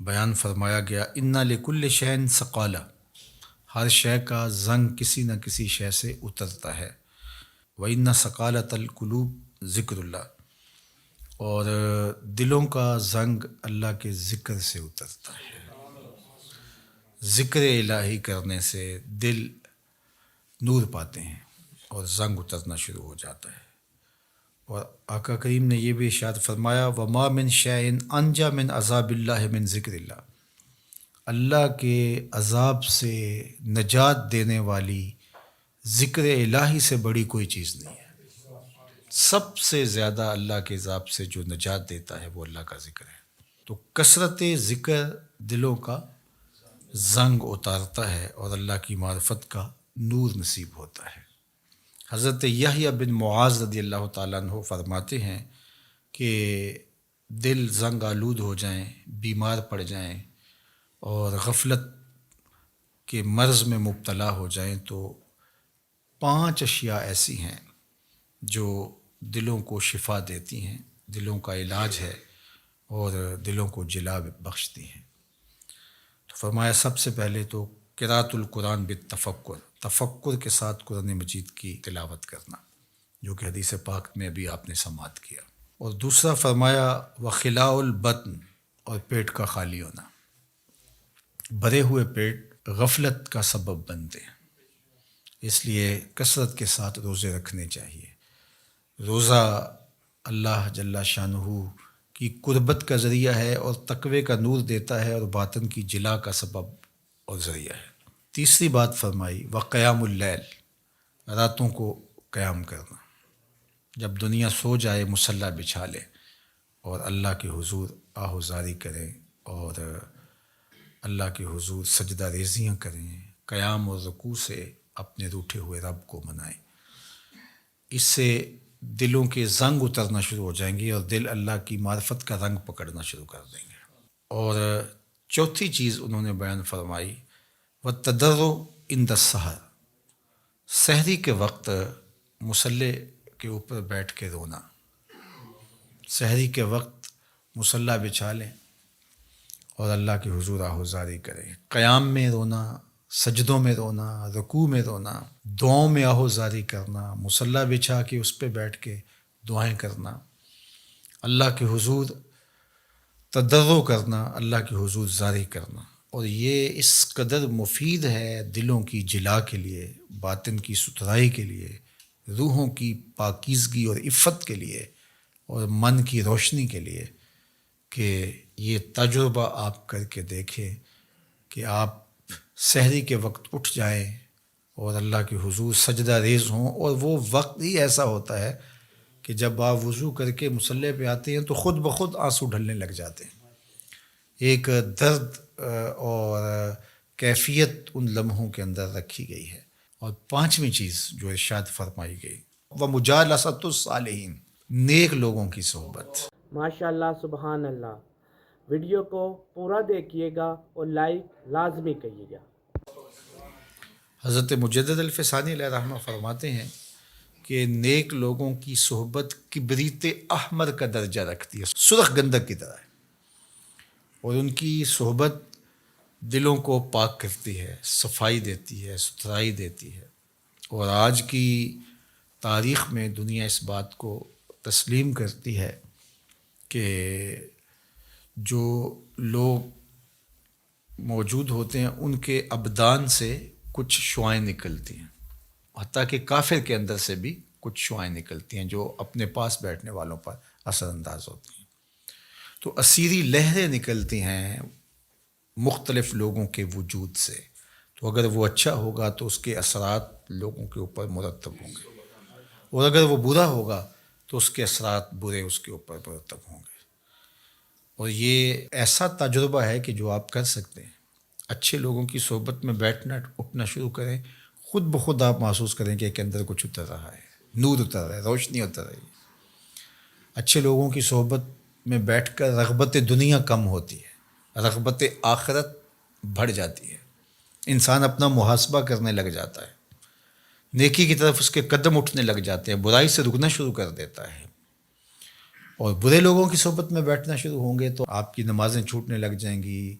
بیان فرمایا گیا انا لکل شین ثقالہ، ہر شے کا زنگ کسی نہ کسی شے سے اترتا ہے، وَإِنَّ ثَقَالَةَ الْقُلُوبِ ذکر اللہ، اور دلوں کا زنگ اللہ کے ذکر سے اترتا ہے۔ ذکر الہی کرنے سے دل نور پاتے ہیں اور زنگ اترنا شروع ہو جاتا ہے۔ اور آقا کریم نے یہ بھی ارشاد فرمایا وَمَا مِن شَيْءٍ أَنْجَى مِنْ عَذَابِ اللَّهِ مِنْ ذِكْرِ اللہ، اللہ کے عذاب سے نجات دینے والی ذکر الہی سے بڑی کوئی چیز نہیں ہے۔ سب سے زیادہ اللہ کے عذاب سے جو نجات دیتا ہے وہ اللہ کا ذکر ہے۔ تو کثرت ذکر دلوں کا زنگ اتارتا ہے اور اللہ کی معرفت کا نور نصیب ہوتا ہے۔ حضرت یحییٰ بن معاذ رضی اللہ تعالیٰ عنہ فرماتے ہیں کہ دل زنگ آلود ہو جائیں، بیمار پڑ جائیں اور غفلت کے مرض میں مبتلا ہو جائیں تو 5 اشیاء ایسی ہیں جو دلوں کو شفا دیتی ہیں، دلوں کا علاج ہے اور دلوں کو جلا بخشتی ہیں۔ تو فرمایا سب سے پہلے تو قراءۃ القرآن بالتفکر، تفکر کے ساتھ قرآن مجید کی تلاوت کرنا، جو کہ حدیث پاک میں بھی آپ نے سماعت کیا۔ اور دوسرا فرمایا وخلاء البطن، اور پیٹ کا خالی ہونا۔ بھرے ہوئے پیٹ غفلت کا سبب بنتے ہیں، اس لیے کثرت کے ساتھ روزے رکھنے چاہیے۔ روزہ اللہ جل شانہ کی قربت کا ذریعہ ہے اور تقوی کا نور دیتا ہے اور باطن کی جلا کا سبب اور ذریعہ ہے۔ تیسری بات فرمائی وقیام اللیل، راتوں کو قیام کرنا، جب دنیا سو جائے مصلی بچھا لے اور اللہ کے حضور آہوزاری کریں اور اللہ کے حضور سجدہ ریزیاں کریں، قیام اور رکوع سے اپنے روٹھے ہوئے رب کو منائیں۔ اس سے دلوں کے زنگ اترنا شروع ہو جائیں گے اور دل اللہ کی معرفت کا رنگ پکڑنا شروع کر دیں گے۔ اور چوتھی چیز انہوں نے بیان فرمائی وَالتَّضَرُّعُ عِنْدَ السَّحَرِ، سحری کے وقت مصلی کے اوپر بیٹھ کے رونا۔ سحری کے وقت مصلی بچھا لیں اور اللہ کے حضور آہوزاری کریں، قیام میں رونا، سجدوں میں رونا، رکوع میں رونا، دعاؤں میں آہوزاری کرنا، مصلی بچھا کے اس پہ بیٹھ کے دعائیں کرنا، اللہ کے حضور تضرع کرنا، اللہ کے حضور زاری کرنا۔ اور یہ اس قدر مفید ہے دلوں کی جلا کے لیے، باطن کی ستھرائی کے لیے، روحوں کی پاکیزگی اور عفت کے لیے اور من کی روشنی کے لیے کہ یہ تجربہ آپ کر کے دیکھیں کہ آپ سحری کے وقت اٹھ جائیں اور اللہ کے حضور سجدہ ریز ہوں، اور وہ وقت ہی ایسا ہوتا ہے کہ جب آپ وضو کر کے مصلی پہ آتے ہیں تو خود بخود آنسو ڈھلنے لگ جاتے ہیں۔ ایک درد اور کیفیت ان لمحوں کے اندر رکھی گئی ہے۔ اور پانچویں چیز جو ارشاد فرمائی گئی وَمُجَالَسَةُ الصَّالِحِينَ، نیک لوگوں کی صحبت۔ ماشاءاللہ سبحان اللہ۔ ویڈیو کو پورا دیکھیے گا اور لائک لازمی کریے گا۔ حضرت مجدد الفسانی علیہ رحمہ فرماتے ہیں کہ نیک لوگوں کی صحبت کبریت احمر کا درجہ رکھتی ہے، سرخ گندک کی طرح ہے، اور ان کی صحبت دلوں کو پاک کرتی ہے، صفائی دیتی ہے، ستھرائی دیتی ہے۔ اور آج کی تاریخ میں دنیا اس بات کو تسلیم کرتی ہے کہ جو لوگ موجود ہوتے ہیں ان کے ابدان سے کچھ شعائیں نکلتی ہیں، حتیٰ کہ کافر کے اندر سے بھی کچھ شعائیں نکلتی ہیں جو اپنے پاس بیٹھنے والوں پر اثر انداز ہوتی ہیں۔ تو اسیری لہریں نکلتی ہیں مختلف لوگوں کے وجود سے، تو اگر وہ اچھا ہوگا تو اس کے اثرات لوگوں کے اوپر مرتب ہوں گے، اور اگر وہ برا ہوگا تو اس کے اثرات برے اس کے اوپر مرتب ہوں گے۔ اور یہ ایسا تجربہ ہے کہ جو آپ کر سکتے ہیں۔ اچھے لوگوں کی صحبت میں بیٹھنا اٹھنا شروع کریں، خود بخود آپ محسوس کریں کہ ایک اندر کچھ اتر رہا ہے، نور اتر رہا ہے، روشنی اتر رہی ہے۔ اچھے لوگوں کی صحبت میں بیٹھ کر رغبت دنیا کم ہوتی ہے، رغبت آخرت بڑھ جاتی ہے، انسان اپنا محاسبہ کرنے لگ جاتا ہے، نیکی کی طرف اس کے قدم اٹھنے لگ جاتے ہیں، برائی سے رکنا شروع کر دیتا ہے، اور برے لوگوں کی صحبت میں بیٹھنا شروع ہوں گے تو آپ کی نمازیں چھوٹنے لگ جائیں گی،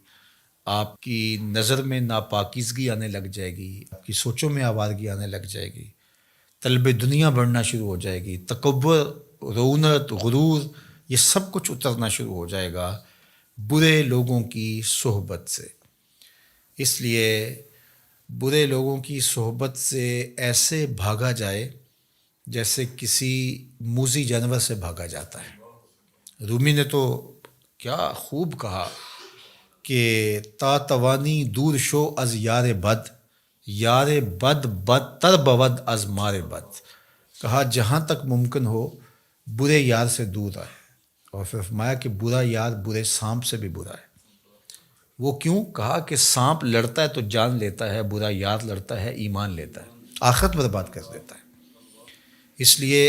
آپ کی نظر میں ناپاکیزگی آنے لگ جائے گی، آپ کی سوچوں میں آوارگی آنے لگ جائے گی، طلب دنیا بڑھنا شروع ہو جائے گی، تکبر، رونت، غرور، یہ سب کچھ اترنا شروع ہو جائے گا برے لوگوں کی صحبت سے۔ اس لیے برے لوگوں کی صحبت سے ایسے بھاگا جائے جیسے کسی موذی جانور سے بھاگا جاتا ہے۔ رومی نے تو کیا خوب کہا کہ تا توانی دور شو از یار بد، یار بد بدتر بود از مار بد۔ کہا جہاں تک ممکن ہو برے یار سے دور رہے، اور پھر فرمایا کہ برا یار برے سانپ سے بھی برا ہے۔ وہ کیوں؟ کہا کہ سانپ لڑتا ہے تو جان لیتا ہے، برا یار لڑتا ہے ایمان لیتا ہے، آخرت برباد کر دیتا ہے۔ اس لیے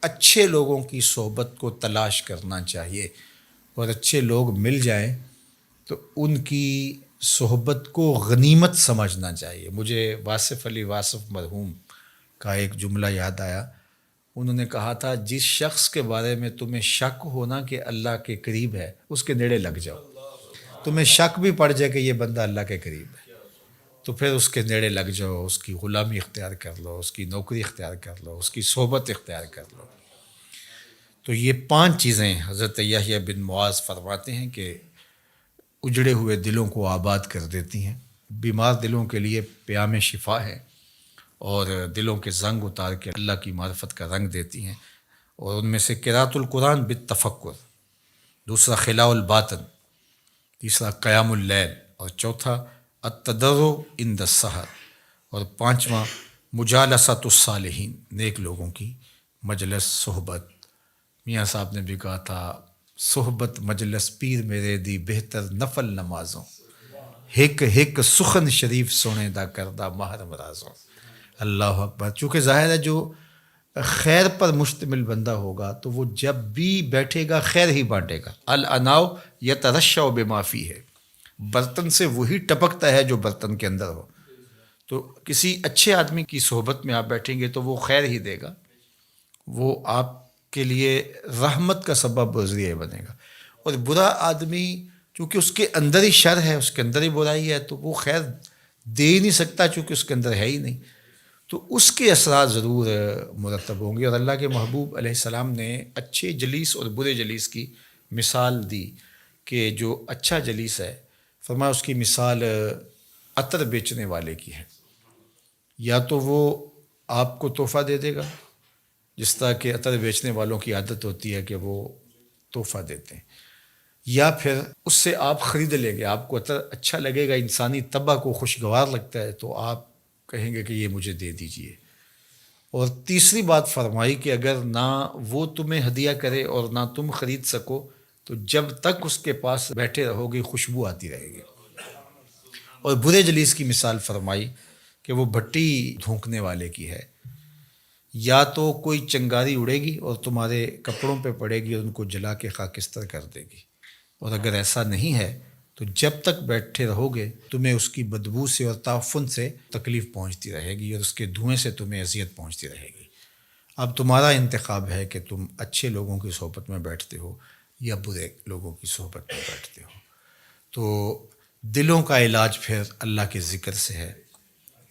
اچھے لوگوں کی صحبت کو تلاش کرنا چاہیے، اور اچھے لوگ مل جائیں تو ان کی صحبت کو غنیمت سمجھنا چاہیے۔ مجھے واصف علی واصف مرحوم کا ایک جملہ یاد آیا۔ انہوں نے کہا تھا جس شخص کے بارے میں تمہیں شک ہونا کہ اللہ کے قریب ہے اس کے نیڑے لگ جاؤ۔ تمہیں شک بھی پڑ جائے کہ یہ بندہ اللہ کے قریب ہے تو پھر اس کے نیڑے لگ جاؤ، اس کی غلامی اختیار کر لو، اس کی نوکری اختیار کر لو، اس کی صحبت اختیار کر لو۔ تو یہ 5 چیزیں حضرت یحییٰ بن معاذ فرماتے ہیں کہ اجڑے ہوئے دلوں کو آباد کر دیتی ہیں، بیمار دلوں کے لیے پیام شفا ہے، اور دلوں کے زنگ اتار کے اللہ کی معرفت کا رنگ دیتی ہیں۔ اور ان میں سے قراءۃ القرآن بالتفکر، دوسرا خلاء الباطن، تیسرا قیام اللیل، اور چوتھا التضرع عند السحر، اور 5واں مجالسۃ الصالحین، نیک لوگوں کی مجلس صحبت۔ میاں صاحب نے بھی کہا تھا صحبت مجلس پیر میرے دی بہتر نفل نمازوں، ہک ہک سخن شریف سونے دا کردہ ماہر مرازوں۔ اللہ اکبر۔ چونکہ ظاہر ہے جو خیر پر مشتمل بندہ ہوگا تو وہ جب بھی بیٹھے گا خیر ہی بانٹے گا۔ الاناؤ یترشع بما فیہ، برتن سے وہی ٹپکتا ہے جو برتن کے اندر ہو۔ تو کسی اچھے آدمی کی صحبت میں آپ بیٹھیں گے تو وہ خیر ہی دے گا، وہ آپ کے لیے رحمت کا سبب و ذریعہ بنے گا۔ اور برا آدمی چونکہ اس کے اندر ہی شر ہے، اس کے اندر ہی برائی ہے، تو وہ خیر دے ہی نہیں سکتا چونکہ اس کے اندر ہے ہی نہیں، تو اس کے اثرات ضرور مرتب ہوں گے۔ اور اللہ کے محبوب علیہ السلام نے اچھے جلیس اور برے جلیس کی مثال دی کہ جو اچھا جلیس ہے فرمایا اس کی مثال عطر بیچنے والے کی ہے، یا تو وہ آپ کو تحفہ دے دے گا، جس طرح کہ عطر بیچنے والوں کی عادت ہوتی ہے کہ وہ تحفہ دیتے ہیں، یا پھر اس سے آپ خرید لیں گے، آپ کو عطر اچھا لگے گا، انسانی طبع کو خوشگوار لگتا ہے تو آپ کہیں گے کہ یہ مجھے دے دیجئے۔ اور تیسری بات فرمائی کہ اگر نہ وہ تمہیں ہدیہ کرے اور نہ تم خرید سکو تو جب تک اس کے پاس بیٹھے رہو گے خوشبو آتی رہے گی۔ اور برے جلیس کی مثال فرمائی کہ وہ بھٹی دھونکنے والے کی ہے، یا تو کوئی چنگاری اڑے گی اور تمہارے کپڑوں پہ پڑے گی اور ان کو جلا کے خاکستر کر دے گی، اور اگر ایسا نہیں ہے تو جب تک بیٹھے رہو گے تمہیں اس کی بدبو سے اور تعفن سے تکلیف پہنچتی رہے گی، اور اس کے دھوئیں سے تمہیں اذیت پہنچتی رہے گی۔ اب تمہارا انتخاب ہے کہ تم اچھے لوگوں کی صحبت میں بیٹھتے ہو یا برے لوگوں کی صحبت میں بیٹھتے ہو۔ تو دلوں کا علاج پھر اللہ کے ذکر سے ہے،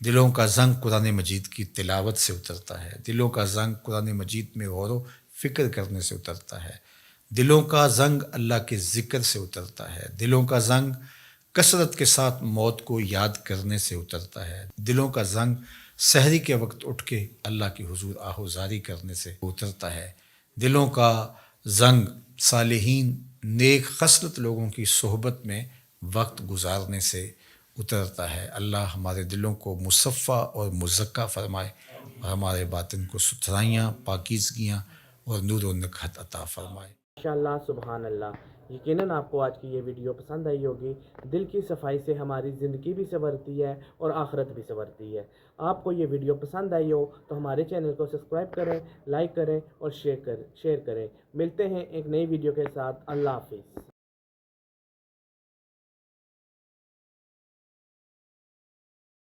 دلوں کا زنگ قرآن مجید کی تلاوت سے اترتا ہے، دلوں کا زنگ قرآن مجید میں غور و فکر کرنے سے اترتا ہے، دلوں کا زنگ اللہ کے ذکر سے اترتا ہے، دلوں کا زنگ کثرت کے ساتھ موت کو یاد کرنے سے اترتا ہے، دلوں کا زنگ سحری کے وقت اٹھ کے اللہ کی حضور آہوزاری کرنے سے اترتا ہے، دلوں کا زنگ صالحین نیک خصلت لوگوں کی صحبت میں وقت گزارنے سے اترتا ہے۔ اللہ ہمارے دلوں کو مصفہ اور مزکہ فرمائے، اور ہمارے باطن کو ستھرائیاں، پاکیزگیاں اور نور و نکہت عطا فرمائے۔ ماشاءاللہ، سبحان اللہ۔ یقیناً آپ کو آج کی یہ ویڈیو پسند آئی ہوگی۔ دل کی صفائی سے ہماری زندگی بھی سنورتی ہے اور آخرت بھی سنورتی ہے۔ آپ کو یہ ویڈیو پسند آئی ہو تو ہمارے چینل کو سبسکرائب کریں، لائک کریں اور شیئر کریں۔ ملتے ہیں ایک نئی ویڈیو کے ساتھ۔ اللہ حافظ۔